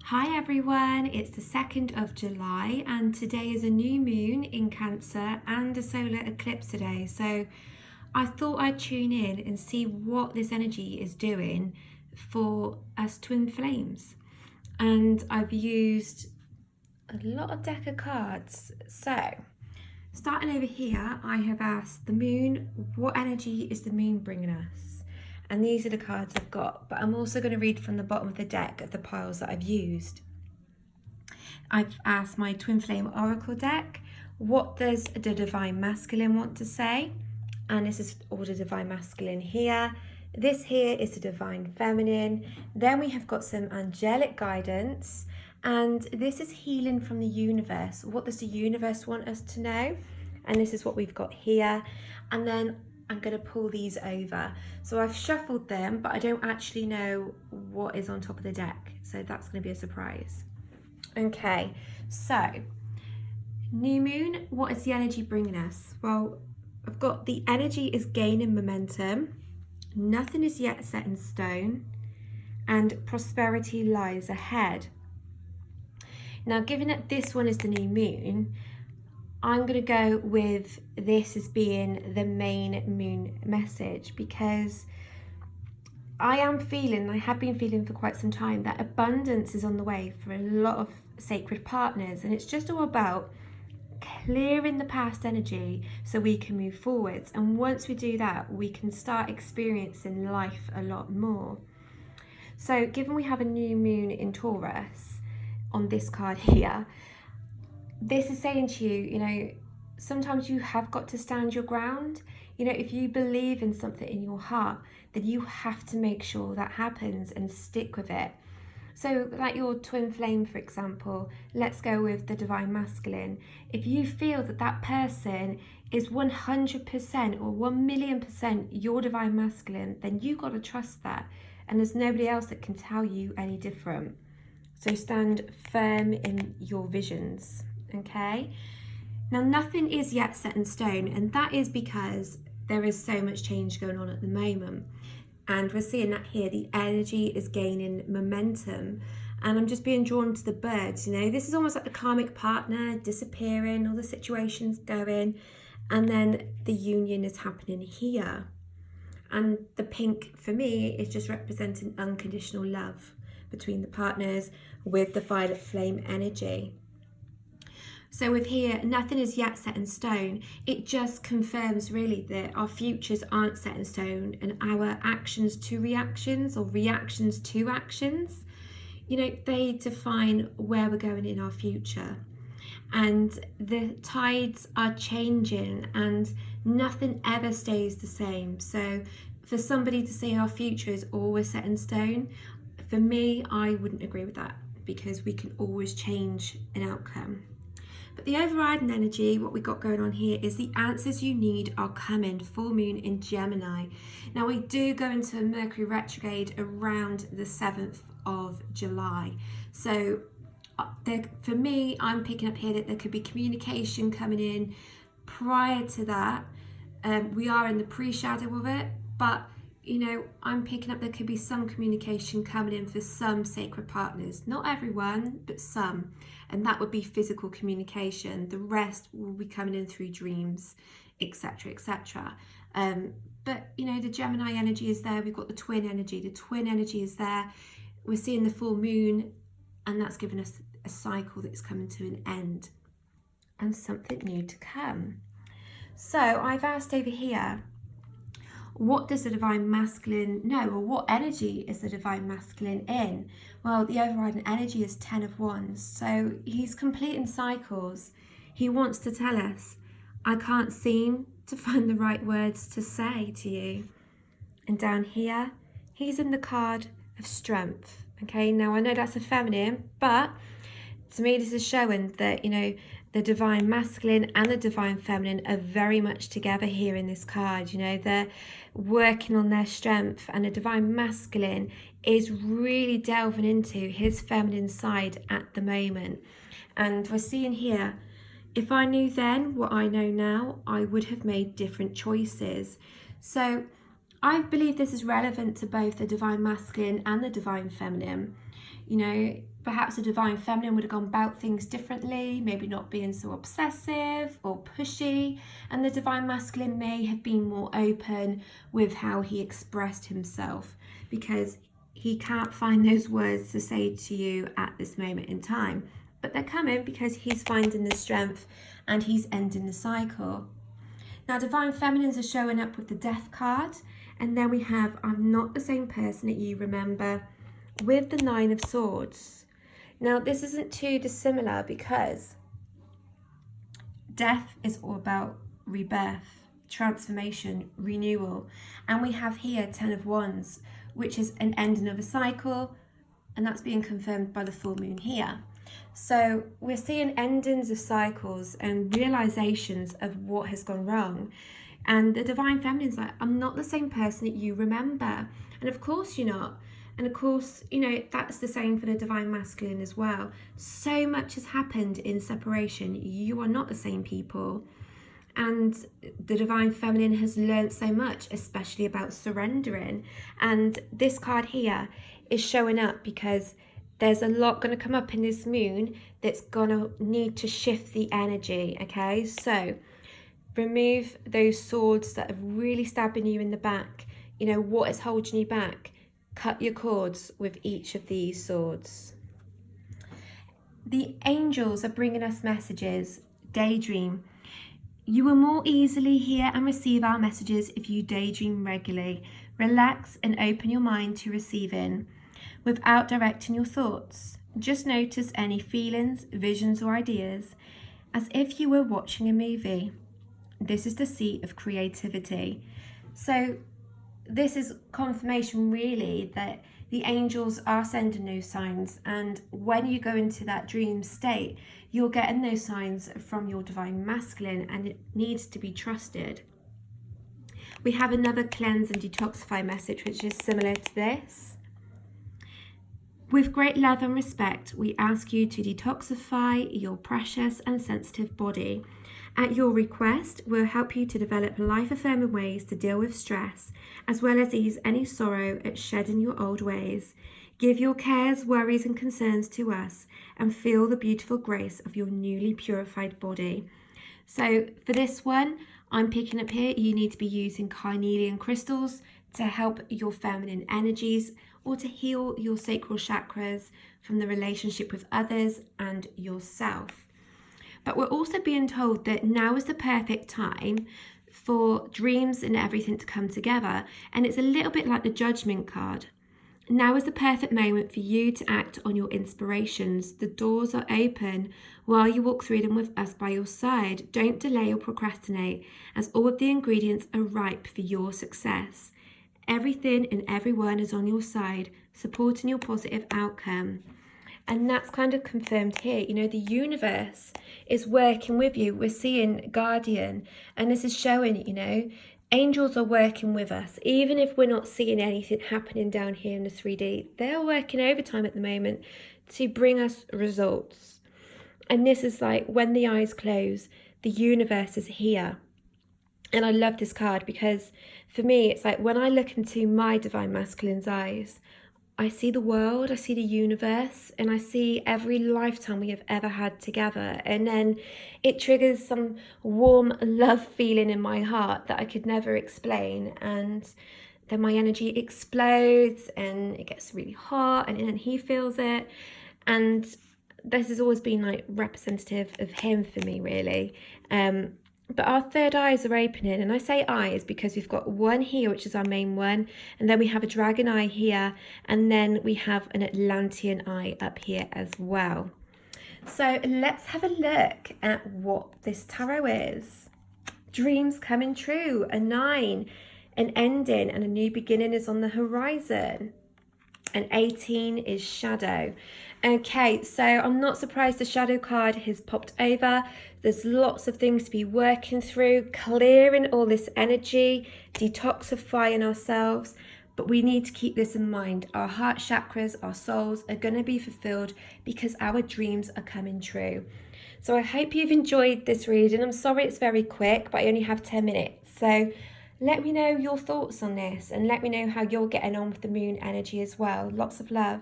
Hi everyone, it's the 2nd of July and today is a new moon in Cancer and a solar eclipse today. So I thought I'd tune in and see what this energy is doing for us twin flames. And I've used a lot of deck of cards. So starting over here, I have asked the moon, what energy is the moon bringing us? And these are the cards I've got, but I'm also going to read from the bottom of the deck of the piles that I've used. I've asked my Twin Flame Oracle deck, what does the Divine Masculine want to say? And this is all the Divine Masculine here. This here is the Divine Feminine. Then we have got some angelic guidance, and this is healing from the universe. What does the universe want us to know? And this is what we've got here. And then I'm going to pull these over. So I've shuffled them, but I don't actually know what is on top of the deck. So that's going to be a surprise. Okay, so new moon, what is the energy bringing us? Well, I've got the energy is gaining momentum. Nothing is yet set in stone. And prosperity lies ahead. Now, given that this one is the new moon, I'm going to go with this as being the main moon message, because I have been feeling for quite some time that abundance is on the way for a lot of sacred partners, and it's just all about clearing the past energy so we can move forwards. And once we do that, we can start experiencing life a lot more. So given we have a new moon in Taurus on this card here, this is saying to you, sometimes you have got to stand your ground. If you believe in something in your heart, then you have to make sure that happens and stick with it. So like your twin flame, for example, let's go with the Divine Masculine. If you feel that that person is 100% or 1,000,000% your Divine Masculine, then you got to trust that. And there's nobody else that can tell you any different. So stand firm in your visions. Okay, now nothing is yet set in stone, and that is because there is so much change going on at the moment, and we're seeing that here. The energy is gaining momentum, and I'm just being drawn to the birds. This is almost like the karmic partner disappearing, all the situations going, and then the union is happening here. And the pink for me is just representing unconditional love between the partners with the violet flame energy. So with here, nothing is yet set in stone. It just confirms really that our futures aren't set in stone, and our actions to reactions or reactions to actions, they define where we're going in our future. And the tides are changing and nothing ever stays the same. So for somebody to say our future is always set in stone, for me, I wouldn't agree with that, because we can always change an outcome. But the overriding energy, what we got going on here, is the answers you need are coming. Full moon in Gemini. Now we do go into a Mercury retrograde around the 7th of July. So for me, I'm picking up here that there could be communication coming in prior to that. We are in the pre-shadow of it, but I'm picking up there could be some communication coming in for some sacred partners. Not everyone, but some. And that would be physical communication. The rest will be coming in through dreams, etc., etc. But, the Gemini energy is there. We've got the twin energy. The twin energy is there. We're seeing the full moon, and that's given us a cycle that's coming to an end and something new to come. So I've asked over here, what does the Divine Masculine know, or what energy is the Divine Masculine in? Well, the overriding energy is 10 of Wands. So he's completing cycles. He wants to tell us, I can't seem to find the right words to say to you. And down here, he's in the card of strength. Okay, now I know that's a feminine, but to me this is showing that, the Divine Masculine and the Divine Feminine are very much together here in this card. They're working on their strength, and the Divine Masculine is really delving into his feminine side at the moment. And we're seeing here, if I knew then what I know now, I would have made different choices. So I believe this is relevant to both the Divine Masculine and the Divine Feminine. You know, perhaps the divine feminine would have gone about things differently, maybe not being so obsessive or pushy, and the divine masculine may have been more open with how he expressed himself, because he can't find those words to say to you at this moment in time. But they're coming because he's finding the strength and he's ending the cycle. Now, divine feminines are showing up with the death card, and then we have I'm not the same person that you remember with the 9 of swords. Now, this isn't too dissimilar because death is all about rebirth, transformation, renewal. And we have here 10 of wands, which is an ending of a cycle, and that's being confirmed by the full moon here. So we're seeing endings of cycles and realizations of what has gone wrong. And the divine feminine's like, I'm not the same person that you remember. And of course you're not. And of course, you know, that's the same for the divine masculine as well. So much has happened in separation. You are not the same people. And the divine feminine has learned so much, especially about surrendering. And this card here is showing up because there's a lot going to come up in this moon that's going to need to shift the energy, okay? So remove those swords that are really stabbing you in the back. You know, what is holding you back? Cut your cords with each of these swords. The angels are bringing us messages. Daydream. You will more easily hear and receive our messages if you daydream regularly. Relax and open your mind to receiving without directing your thoughts. Just notice any feelings, visions, or ideas as if you were watching a movie. This is the seat of creativity. So this is confirmation really that the angels are sending those signs, and when you go into that dream state, you're getting those signs from your divine masculine, and it needs to be trusted. We have another cleanse and detoxify message, which is similar to this. With great love and respect, we ask you to detoxify your precious and sensitive body. At your request, we'll help you to develop life-affirming ways to deal with stress, as well as ease any sorrow at shedding your old ways. Give your cares, worries, and concerns to us, and feel the beautiful grace of your newly purified body. So for this one, I'm picking up here, you need to be using carnelian crystals to help your feminine energies or to heal your sacral chakras from the relationship with others and yourself. But we're also being told that now is the perfect time for dreams and everything to come together. And it's a little bit like the Judgment card. Now is the perfect moment for you to act on your inspirations. The doors are open while you walk through them with us by your side. Don't delay or procrastinate, as all of the ingredients are ripe for your success. Everything and everyone is on your side, supporting your positive outcome. And that's kind of confirmed here. You know, the universe is working with you. We're seeing Guardian, and this is showing, you know, angels are working with us. Even if we're not seeing anything happening down here in the 3D, they're working overtime at the moment to bring us results. And this is like when the eyes close, the universe is here. And I love this card because for me, it's like when I look into my divine masculine's eyes, I see the world, I see the universe, and I see every lifetime we have ever had together. And then it triggers some warm love feeling in my heart that I could never explain. And then my energy explodes and it gets really hot, and then he feels it. And this has always been like representative of him for me, really. But our third eyes are opening, and I say eyes because we've got one here, which is our main one, and then we have a dragon eye here, and then we have an Atlantean eye up here as well. So let's have a look at what this tarot is. Dreams coming true, a 9, an ending, and a new beginning is on the horizon. And 18 is shadow. Okay, so I'm not surprised the shadow card has popped over. There's lots of things to be working through, clearing all this energy, detoxifying ourselves. But we need to keep this in mind. Our heart chakras, our souls are going to be fulfilled because our dreams are coming true. So I hope you've enjoyed this reading. I'm sorry it's very quick, but I only have 10 minutes. So let me know your thoughts on this, and let me know how you're getting on with the moon energy as well. Lots of love.